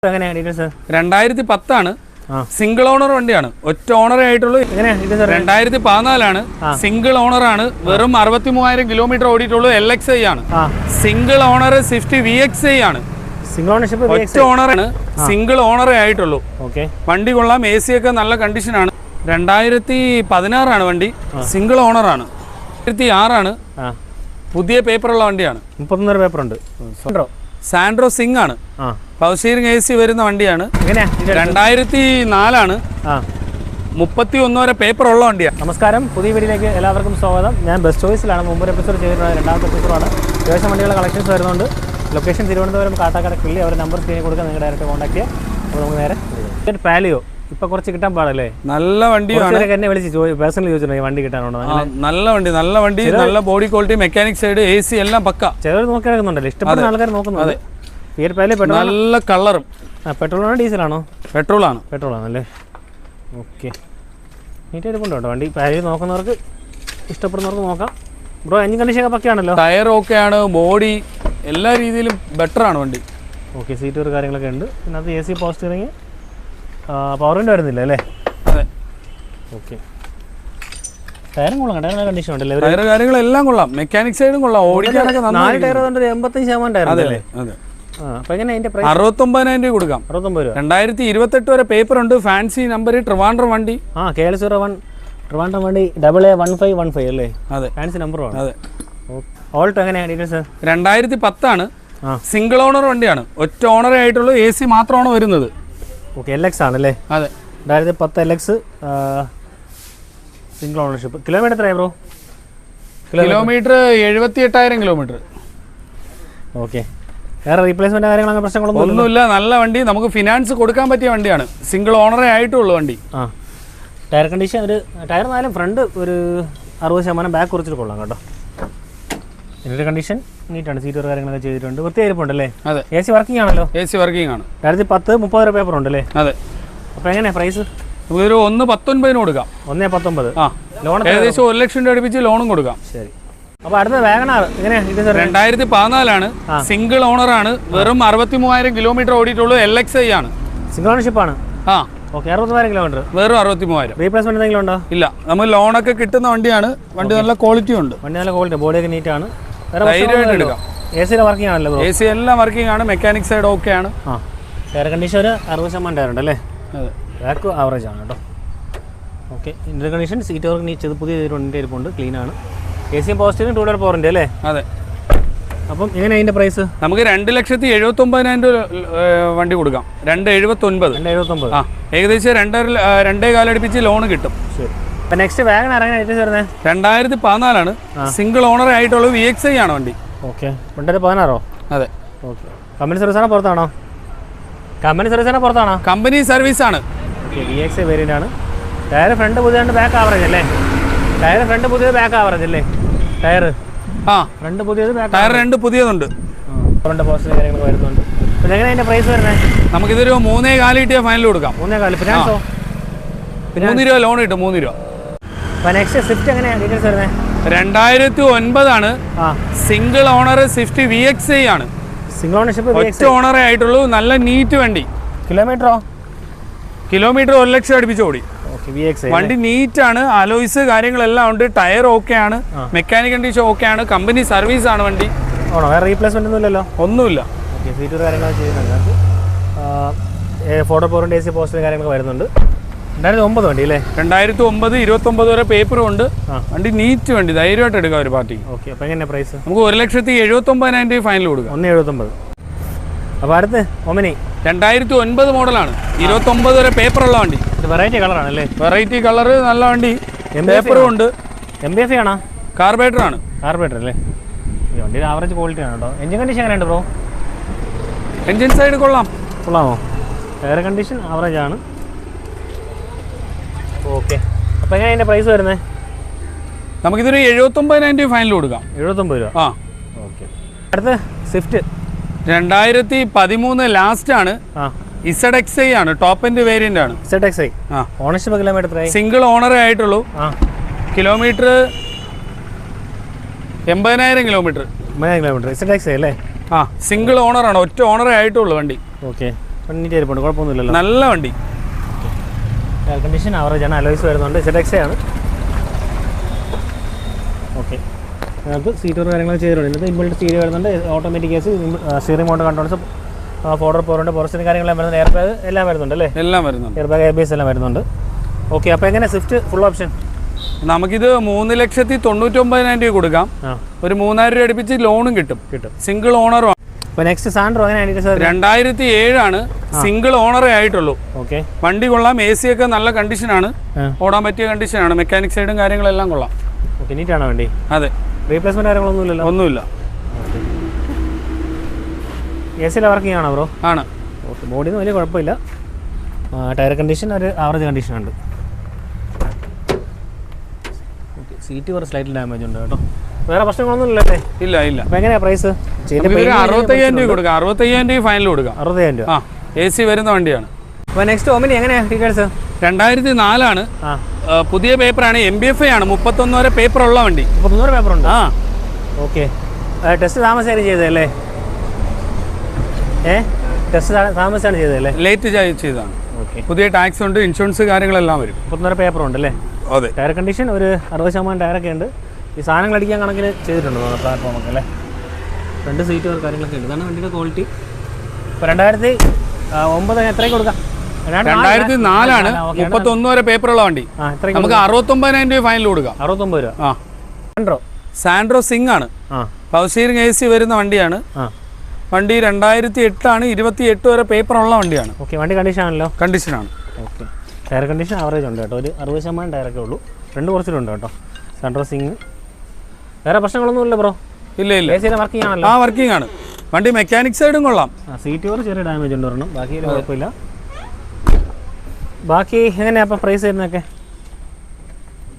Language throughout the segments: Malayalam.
2010 ആണ്. സിംഗിൾ ഓണർ വണ്ടിയാണ്. ഒറ്റ ഓണറേ ആയിട്ടുള്ളൂ. 2014 സിംഗിൾ ഓണർ ആണ്. വെറും 63,000 കിലോമീറ്റർ ഓടിയിട്ടുള്ളൂ. LXI ആണ്. സിംഗിൾ ഓണർ സ്വിഫ്റ്റ് VXI ആണ്. ഒറ്റ ഓണറാണ്. സിംഗിൾ ഓണറേ ആയിട്ടുള്ളൂ. വണ്ടി കൊള്ളാം. AC ഒക്കെ നല്ല കണ്ടീഷനാണ്. 2016 ആണ് വണ്ടി. സിംഗിൾ ഓണറാണ്. 2006 ആണ്. പുതിയ പേപ്പറുള്ള വണ്ടിയാണ്. 31 പേപ്പർ ഉണ്ട്. സാൻഡ്രോ സിംഗ് ആണ്. പവർ സ്റ്റിയറിംഗ് AC വരുന്ന വണ്ടിയാണ്. 2004 ആണ്. 31 വരെ പേപ്പർ ഉള്ള വണ്ടിയാണ്. നമസ്കാരം, പുതിയ വീഡിയോയിലേക്ക് എല്ലാവർക്കും സ്വാഗതം. ഞാൻ ബെസ്റ്റ് ചോയ്സിലാണ്. മുമ്പ് എപ്പിസോഡ് ചെയ്തിട്ടുള്ളത്. രണ്ടാമത്തെ എപ്പിസോഡാണ്. അത്യാവശ്യം വണ്ടികളുടെ കളക്ഷൻസ് വരുന്നുണ്ട്. ലൊക്കേഷൻ തിരുവനന്തപുരം കാട്ടാക്കട കിള്ളി. അവരുടെ നമ്പർ സ്ക്രീനിൽ കൊടുക്കുക. നിങ്ങൾ ഡയറക്റ്റ് കോൺടാക്ട് ചെയ്യുക. അപ്പോൾ നമുക്ക് നേരെ പാലിയോ ഇപ്പൊ കുറച്ച് കിട്ടാൻ പാടല്ലേ? നല്ല വണ്ടിയാണ്. എന്നെ വിളിച്ച് പേഴ്സണലി ചോദിച്ചിട്ടുണ്ടെങ്കിൽ വണ്ടി കിട്ടാനുണ്ടോ? നല്ല വണ്ടി, നല്ല body quality, mechanic side, AC എല്ലാം പക്ക. ചിലർ നോക്കി നടക്കുന്നുണ്ടല്ലോ, ഇഷ്ടപ്പെടുന്ന ആൾക്കാർ നോക്കുന്നുണ്ട്. നല്ല കളറും. പെട്രോളാണോ ഡീസലാണോ? പെട്രോളാണ്. പെട്രോളാണല്ലേ? ഓക്കെ, നീറ്റായിട്ട് കൊണ്ടുപോട്ടോ വണ്ടി. പാലിൽ നോക്കുന്നവർക്ക്, ഇഷ്ടപ്പെടുന്നവർക്ക് നോക്കാം. ബ്രോ, എഞ്ചിൻ കണ്ടീഷൻ ഒക്കെ പക്കയാണല്ലോ? ടയർ ഓക്കെയാണ്. ബോഡി എല്ലാ രീതിയിലും ബെറ്റർ ആണ് വണ്ടി. ഓക്കെ, സീറ്റ് കാര്യങ്ങളൊക്കെ ഉണ്ട്. ഇതിനകത്ത് AC power steering, power window വരുന്നില്ല അല്ലേ? അതെ. ഓക്കെ, ടയറും കൊള്ളാം. ടയർ കണ്ടീഷൻ ഉണ്ടല്ലേ? ടയർ കാര്യങ്ങളെല്ലാം കൊള്ളാം. മെക്കാനിക് സൈഡും കൊള്ളാം. ഓടിക്കാനൊക്കെ 4 ടയർ 85% ടയർ അല്ലേ? അതെ. അപ്പോൾ എങ്ങനെ അതിന്റെ പ്രൈസ്? 69,000 രൂപ കൊടുക്കാം. 69 രൂപ. 2028 വരെ പേപ്പർ ഉണ്ട്. Fancy number. ട്രിവാൻഡ്രം വണ്ടി. KL01 ട്രിവാൻഡ്രം വണ്ടി. AA1515 അല്ലേ? അതെ, ഫാൻസി നമ്പറുമാണ്. അതെ. ഓൾട്ടോ എങ്ങനെയാണ് ഡീറ്റെയിൽസ്? 2010 ആണ്. സിംഗിൾ ഓണർ വണ്ടിയാണ്. ഒറ്റ ഓണറേ ആയിട്ടുള്ളൂ. AC മാത്രമാണ് വരുന്നത്. ഓക്കെ, LX ആണല്ലേ? അതെ, 2010 LX സിംഗിൾ ഓണർഷിപ്പ്. കിലോമീറ്റർ എത്രയാണ് ബ്രോ? Kilometre 78,000 kilometre. ഓക്കെ, വേറെ റീപ്ലേസ്മെന്റ് കാര്യങ്ങൾ അങ്ങനെ പ്രശ്നങ്ങളൊന്നും ഒന്നുമില്ല. നല്ല വണ്ടി. നമുക്ക് ഫിനാൻസ് കൊടുക്കാൻ പറ്റിയ വണ്ടിയാണ്. സിംഗിൾ ഓണറേ ആയിട്ടുള്ളൂ വണ്ടി. ടയർ കണ്ടീഷൻ ഒരു ടയർ നാലും ഫ്രണ്ട് ഒരു 60%, ബാക്ക് കുറച്ചിട്ട് കൊള്ളാം കേട്ടോ. ഇതിൻ്റെ കണ്ടീഷൻ നീറ്റാണ്. സീറ്റ് കാര്യങ്ങളൊക്കെ ചെയ്തിട്ടുണ്ട്. വൃത്തിയായിരിപ്പുണ്ടല്ലേ? അതെ. AC വർക്കിംഗ് ആണല്ലോ? AC വർക്കിംഗ് ആണ്. 2010 30 വരെ പേപ്പർ ഉണ്ടല്ലേ? അതെ. അപ്പോൾ എങ്ങനെയാണ് പ്രൈസ്? നമുക്കൊരു 1,19,000 കൊടുക്കാം. 1,19. ലോൺ ഏകദേശം 1 ലക്ഷം രൂപ അടുപ്പിച്ച് ലോണും കൊടുക്കാം. ശരി. അപ്പോൾ അടുത്ത വാഗണാർ എങ്ങനെയാണ്? 2014 ആണ്. സിംഗിൾ ഓണർ ആണ്. വെറും 63,000 കിലോമീറ്റർ ഓടിയിട്ടുള്ളൂ. LXI ആണ്. സിംഗിൾ ഓണർഷിപ്പ് ആണ്. Okay, 63,000 kilometre. വെറും 63,000. റീപ്ലേസ്മെന്റ് എന്തെങ്കിലും ഉണ്ടോ? ഇല്ല, നമ്മൾ ലോണൊക്കെ കിട്ടുന്ന വണ്ടിയാണ്. വണ്ടി നല്ല ക്വാളിറ്റി ഉണ്ട്. വണ്ടി നല്ല ക്വാളിറ്റി, ബോഡിയൊക്കെ നീറ്റാണ്. ധൈര്യമായിട്ട് എടുക്കാം. AC വർക്കിംഗ് ആണല്ലോ? AC എല്ലാം വർക്കിംഗ് ആണ്. മെക്കാനിക് സൈഡ് ഓക്കെ ആണ്. ടയർ കണ്ടീഷൻ ഒരു 60% ടയർ ഉണ്ട് അല്ലേ? അതെ. ബാക്ക് ആവറേജ് ആണ് കേട്ടോ. Okay, inter condition, seat work നീച്ചത് പുതിയ വണ്ടി ഇരിപ്പുണ്ട്. ക്ലീൻ ആണ്. AC പോസിറ്റീവും 2 വീലർ പവറിൻ്റെ അല്ലേ? അതെ. അപ്പം എങ്ങനെയാണ് അതിൻ്റെ പ്രൈസ്? നമുക്ക് 2,79,000 വണ്ടി കൊടുക്കാം. 2,79,000. ഏകദേശം 2.25 അടുപ്പിച്ച് ലോൺ കിട്ടും. ശരി. അപ്പം നെക്സ്റ്റ് വാഗൺ ഇറങ്ങാൻ വരുന്നത് 2014 ആണ്. സിംഗിൾ ഓണർ ആയിട്ടുള്ള VXI ആണ് വണ്ടി. ഓക്കെ, 2016. അതെ. ഓക്കെ, കമ്പനി സർവീസാണോ പുറത്താണോ? കമ്പനി സർവീസ് ആണ്. ഓക്കെ, VXI വേരിയൻ്റ് ആണ്. ടയർ ഫ്രണ്ട് പുതിയതുകൊണ്ട് ബാക്ക് ആവറേജ് അല്ലേ? ടയർ ഫ്രണ്ട് പുതിയത്, ബാക്ക് ആവറേജ് അല്ലേ? ടയർ ഫ്രണ്ട് പുതിയത്, ടയർ 2 പുതിയതുണ്ട്. പോസ്റ്റ് കാര്യങ്ങളൊക്കെ വരുന്നുണ്ട്. പിന്നെ എങ്ങനെ അതിൻ്റെ പ്രൈസ് വരുന്നത്? നമുക്കിതൊരു 3,400 കിട്ടിയ ഫൈനൽ കൊടുക്കാം. 3,400. ഫിനാൻസോ? 3 രൂപ ലോൺ കിട്ടും. 3 രൂപ. അപ്പോൾ നെക്സ്റ്റ് സ്വിഫ്റ്റ് എങ്ങനെയാണ് ഡീറ്റെയിൽസ് വരുന്നത്? 2009 ആണ്. സിംഗിൾ ഓണർ സ്വിഫ്റ്റ് VXI ആണ്. സിംഗിൾ ഓണർഷിപ്പ്, ഒറ്റ ഓണറേ ആയിട്ടുള്ളൂ. നല്ല നീറ്റ് വണ്ടി. കിലോമീറ്റർ 1 ലക്ഷം അടുപ്പിച്ച് ഓടി. വണ്ടി നീറ്റ് ആണ്. അലോയ്സ് കാര്യങ്ങളെല്ലാം ഉണ്ട്. ടയർ ഓക്കെ ആണ്. മെക്കാനിക് കണ്ടീഷൻ ഓക്കെ ആണ്. കമ്പനി സർവീസ് ആണ് വണ്ടി. വേറെ റീപ്ലേസ്മെന്റ് ഒന്നുമില്ലല്ലോ? ഒന്നുമില്ല. സീറ്റ് കാര്യങ്ങളൊക്കെ ചെയ്യുന്നുണ്ട്. ഫോട്ടോ പോറിൻ്റെ AC പോസ്റ്റ് കാര്യങ്ങളൊക്കെ വരുന്നുണ്ട്. 2009 വണ്ടി അല്ലേ? 2009 29 വരെ പേപ്പറും ഉണ്ട്. വണ്ടി നീറ്റ് വണ്ടി. ധൈര്യമായിട്ട് എടുക്കാം ഒരു പാർട്ടി. ഓക്കെ, അപ്പോൾ എങ്ങനെ പ്രൈസ്? നമുക്ക് 1,79,000 ഫൈനൽ കൊടുക്കാം. 1,79. അപ്പോൾ അടുത്ത് ഒമിനി 2009 മോഡലാണ്. 29 വരെ പേപ്പറുള്ള വണ്ടി. വെറൈറ്റി കളറാണ് അല്ലേ? വെറൈറ്റി കളർ, നല്ല വണ്ടി. പേപ്പറും ഉണ്ട്. MPF ആണോ? കാർബറേറ്റർ ആണ്. കാർബറേറ്റർ അല്ലേ? ഈ വണ്ടിയുടെ ആവറേജ് ക്വാളിറ്റി ആണ് കേട്ടോ. എഞ്ചിൻ കണ്ടീഷൻ എങ്ങനെയുണ്ട് ബ്രോ? എഞ്ചിൻ സൈഡ് കൊള്ളാമോ? ടയർ കണ്ടീഷൻ ആവറേജ് ആണ്. ഓക്കെ, അപ്പോൾ എങ്ങനെയാണ് അതിൻ്റെ പ്രൈസ് വരുന്നത്? നമുക്കിതൊരു 79,000 ഫൈനൽ കൊടുക്കാം. 79 രൂപ. ഓക്കെ, അടുത്ത് സ്വിഫ്റ്റ് 2013 ലാസ്റ്റ് ആണ്. ZXI ആണ്. ടോപ്പ് എൻഡ് വേരിയന്റ് ആണ്. ZXI. Ownership kilometre? സിംഗിൾ ഓണറേ ആയിട്ടുള്ളൂ. Kilometre 80,000 kilometre. ZXI അല്ലേ? സിംഗിൾ ഓണറാണ്. ഒറ്റ ഓണറേ ആയിട്ടുള്ളൂ വണ്ടി. ഓക്കെ, നീറ്റ് ആയിരിപ്പുണ്ട്, കുഴപ്പമൊന്നുമില്ലല്ലോ. നല്ല വണ്ടി. എയർ കണ്ടീഷൻ ആവറേജ് ആണ്, അലോയ്സ് വരുന്നുണ്ട്, ZX ആണ്. ഓക്കെ, അതിനകത്ത് സീറ്റർ കാര്യങ്ങളൊക്കെ ചെയ്തിട്ടുണ്ട്. ഇതിനകത്ത് ഇൻബിൽറ്റ് സ്റ്റീരിയോ വരുന്നുണ്ട്, automatic case, steering mount controls, four door പോറുണ്ട്, ഫോറസ്റ്റിൻ്റെ കാര്യങ്ങളെല്ലാം വരുന്നുണ്ട്, എയർ ബാഗ് എല്ലാം വരുന്നുണ്ട് അല്ലേ? എല്ലാം വരുന്നുണ്ട്, എയർ ബാഗ് ABS എല്ലാം വരുന്നുണ്ട്. ഓക്കെ, അപ്പോൾ എങ്ങനെ സ്വിഫ്റ്റ് ഫുൾ ഓപ്ഷൻ? നമുക്കിത് 3,99,000 രൂപ കൊടുക്കാം. ഒരു 3,000 രൂപ അടുപ്പിച്ച് ലോണും കിട്ടും. സിംഗിൾ ഓണറും. അപ്പോൾ നെക്സ്റ്റ് സാൻഡ്രോ എങ്ങനെയാണ് സാർ? 2007 സിംഗിൾ ഓണറേ ആയിട്ടുള്ളൂ. ഓക്കെ, വണ്ടി കൊള്ളാം, AC ഒക്കെ നല്ല കണ്ടീഷനാണ്, ഓടാൻ പറ്റിയ കണ്ടീഷനാണ്, മെക്കാനിക് സൈഡും കാര്യങ്ങളെല്ലാം കൊള്ളാം. ഓക്കെ, നീറ്റാണോ വണ്ടി? അതെ, റീപ്ലേസ്മെൻറ്റ് കാര്യങ്ങളൊന്നുമില്ലല്ലോ? ഒന്നുമില്ല. AC വർക്കിംഗ് ആണോ ബ്രോ? ആണ്. ഓക്കെ, ബോഡിയൊന്നും വലിയ കുഴപ്പമില്ല. ടയർ കണ്ടീഷൻ ഒരു ആവറേജ് കണ്ടീഷനുണ്ട്. ഓക്കെ, സീറ്റ് ഒരു സ്ലൈറ്റ് ഡാമേജ് ഉണ്ട് കേട്ടോ. വേറെ പ്രശ്നങ്ങളൊന്നും ഇല്ലല്ലേ? ഇല്ല ഇല്ല. അപ്പോൾ എങ്ങനെയാണ് പ്രൈസ്? 65,000 രൂപ കൊടുക്കാം, 65,000 രൂപ ഫൈനൽ കൊടുക്കാം. 60,000 രൂപ. AC വരുന്ന വണ്ടിയാണ്. അപ്പോൾ നെക്സ്റ്റ് ഓമിനി എങ്ങനെയാണ് ഡീറ്റെയിൽസ്? 2004 പുതിയ പേപ്പറാണ്, MBFI ആണ്, 31 വരെ പേപ്പർ ഉള്ള വണ്ടി. 31 പേപ്പറുണ്ട്. ഓക്കെ, ടെസ്റ്റ് താമസിച്ചാണ് ചെയ്തതല്ലേ? ടെസ്റ്റ് താമസിച്ചാണ് ചെയ്തതല്ലേ? ലേറ്റ് ചെയ്തതാണ്. ഓക്കെ, പുതിയ ടാക്സ് ഉണ്ട്, ഇൻഷുറൻസ് കാര്യങ്ങളെല്ലാം വരും. 31 പേപ്പറുണ്ട് അല്ലേ? അതെ. ടയർ കണ്ടീഷൻ ഒരു 60% ടയറൊക്കെ ഉണ്ട്. ഈ സാധനങ്ങൾ അടിക്കാൻ കണക്കിന് ചെയ്തിട്ടുണ്ട് പ്ലാറ്റ്ഫോമൊക്കെ അല്ലേ? 2 സീറ്റ് കാര്യങ്ങളൊക്കെ ഉണ്ട്. ഇതാണ് വണ്ടിയുടെ ക്വാളിറ്റി. ഇപ്പോൾ 2009 എത്രയ്ക്ക് കൊടുക്കാം? 2004 31 വരെ പേപ്പറുള്ള വണ്ടി. നമുക്ക് 69,000 രൂപ ഫൈനൽ കൊടുക്കാം. 69 രൂപ. സാൻഡ്രോ സിംഗ് ആണ്, പവർ സ്റ്റിയറിംഗ് AC വരുന്ന വണ്ടിയാണ്. വണ്ടി 2008 28 വരെ പേപ്പറുള്ള വണ്ടിയാണ്. ഓക്കെ, വണ്ടി കണ്ടീഷൻ ആണല്ലോ? കണ്ടീഷനാണ്. ഓക്കെ, ടയർ കണ്ടീഷൻ ആവറേജ് ഉണ്ട് കേട്ടോ, ഒരു 60% ടയറൊക്കെ ഉള്ളൂ. 2 കുറച്ചിട്ടുണ്ട് കേട്ടോ സാൻഡ്രോ സിംഗ്. വേറെ പ്രശ്നങ്ങളൊന്നും ഇല്ല ബ്രോ? ഇല്ല ഇല്ല. AC വർക്കിംഗ് ആണല്ലോ? വർക്കിംഗ് ആണ്. വണ്ടി മെക്കാനിക് സൈഡും കൊള്ളാം. സീറ്റ് ഒരു ചെറിയ ഡാമേജ് ഉണ്ട് പറഞ്ഞു, ബാക്കി കുഴപ്പമില്ല. ബാക്കി എങ്ങനെയാണ് അപ്പോൾ പ്രൈസ് വരുന്നതൊക്കെ?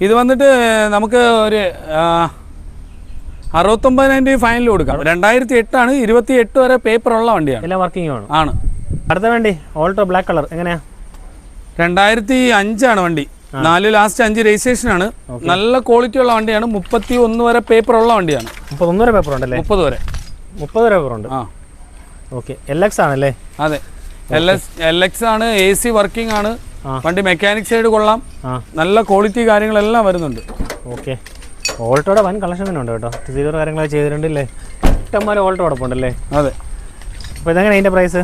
ഇത് വന്നിട്ട് നമുക്ക് ഒരു 69,000 രൂപ ഫൈനൽ കൊടുക്കാം. 2008 28 വരെ പേപ്പറുള്ള വണ്ടിയാണ്. എല്ലാം വർക്കിംഗ് ആണ്. അടുത്ത വണ്ടി ഓൾട്ടോ ബ്ലാക്ക് കളർ എങ്ങനെയാ? 2005 വണ്ടി, 4 ലാസ്റ്റ് 5 രജിസ്ട്രേഷൻ ആണ്. നല്ല ക്വാളിറ്റി ഉള്ള വണ്ടിയാണ്, 31 വരെ പേപ്പറുള്ള വണ്ടിയാണ്. 31 വരെ പേപ്പർ ഉണ്ടല്ലേ? 30 വരെ. 30 വരെ പേപ്പറുണ്ട്. ഓക്കെ, LX ആണല്ലേ? അതെ, LX ആണ്, AC വർക്കിംഗ് ആണ്. വണ്ടി മെക്കാനിക് സൈഡ് കൊള്ളാം, നല്ല ക്വാളിറ്റി കാര്യങ്ങളെല്ലാം വരുന്നുണ്ട്. ഓക്കെ, ഓൾട്ടോയുടെ വൻ കളക്ഷൻ തന്നെ ഉണ്ട് കേട്ടോ. സീറോ കാര്യങ്ങളൊക്കെ ചെയ്തിട്ടുണ്ടല്ലേ? ഇഷ്ടംപോലെ ഓൾട്ടോ ഉടപ്പുണ്ടല്ലേ? അതെ. അപ്പോൾ ഇതെങ്ങനെ അതിൻ്റെ പ്രൈസ്?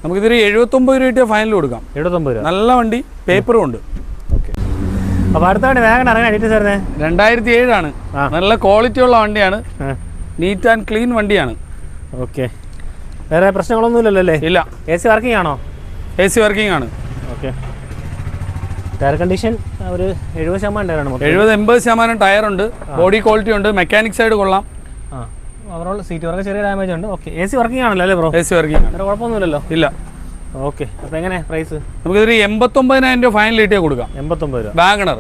നമുക്കിതൊരു 79 രൂപ ഫൈനൽ കൊടുക്കാം. 79 രൂപ. നല്ല വണ്ടി, പേപ്പറും ഉണ്ട്. ഓക്കെ, അപ്പോൾ അടുത്ത വണ്ടി വേഗം ഇറങ്ങാൻ ഡീറ്റെയിൽസ് വരുന്നത്? 2007 നല്ല ക്വാളിറ്റി ഉള്ള വണ്ടിയാണ്, നീറ്റ് ആൻഡ് ക്ലീൻ വണ്ടിയാണ്. ഓക്കെ, വേറെ പ്രശ്നങ്ങളൊന്നും ഇല്ലല്ലോ അല്ലേ? ഇല്ല. AC വർക്കിംഗ് ആണോ? AC വർക്കിംഗ് ആണ്. ഓക്കെ, ടയർ കണ്ടീഷൻ ഒരു 70% ടയറാണ്. 70-80% ടയറുണ്ട്, ബോഡി ക്വാളിറ്റി ഉണ്ട്, മെക്കാനിക് സൈഡ് കൊള്ളാം. ഓവറോൾ സീറ്റ് വർക്ക് ചെറിയ ഡാമേജ് ഉണ്ട്. ഓക്കെ, AC വർക്കിംഗ് ആണല്ലോ അല്ലേ ബ്രോ? AC വർക്കിംഗ് ആണ്. വേറെ കുഴപ്പമൊന്നുമില്ലല്ലോ? ഇല്ല. ഓക്കെ, അപ്പോൾ എങ്ങനെ പ്രൈസ്? നമുക്കിതൊരു 89,000 രൂപ ഫൈനൽ കിട്ടിയാൽ കൊടുക്കാം. 89 രൂപ. വാഗണർ